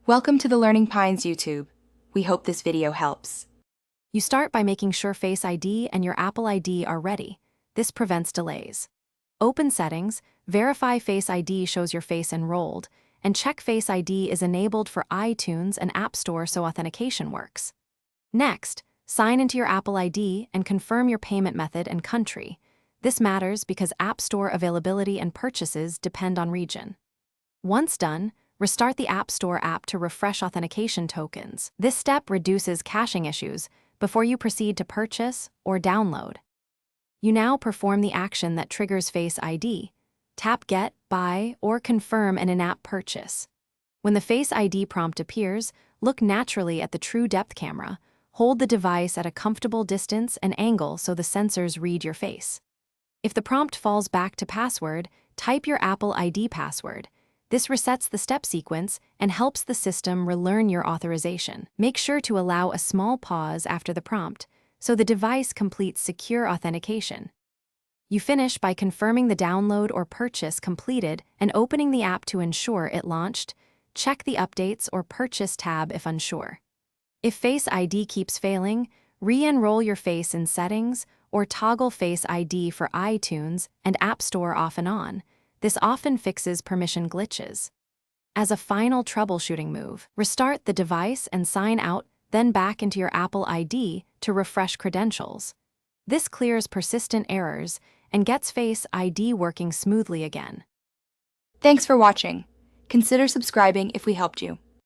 Welcome to the Learning Pines YouTube. We hope this video helps. You start by making sure Face ID and your Apple ID are ready. This prevents delays. Open Settings, verify Face ID shows your face enrolled, and check Face ID is enabled for iTunes and App Store so authentication works. Next, sign into your Apple ID and confirm your payment method and country. This matters because App Store availability and purchases depend on region. Once done, restart the App Store app to refresh authentication tokens. This step reduces caching issues before you proceed to purchase or download. You now perform the action that triggers Face ID. Tap Get, Buy, or Confirm an in-app purchase. When the Face ID prompt appears, look naturally at the true depth camera. Hold the device at a comfortable distance and angle so the sensors read your face. If the prompt falls back to password, type your Apple ID password. This resets the step sequence and helps the system relearn your authorization. Make sure to allow a small pause after the prompt so the device completes secure authentication. You finish by confirming the download or purchase completed and opening the app to ensure it launched. Check the Updates or Purchase tab if unsure. If Face ID keeps failing, re-enroll your face in Settings or toggle Face ID for iTunes and App Store off and on. This often fixes permission glitches. As a final troubleshooting move, restart the device and sign out, then back into your Apple ID to refresh credentials. This clears persistent errors and gets Face ID working smoothly again. Thanks for watching. Consider subscribing if we helped you.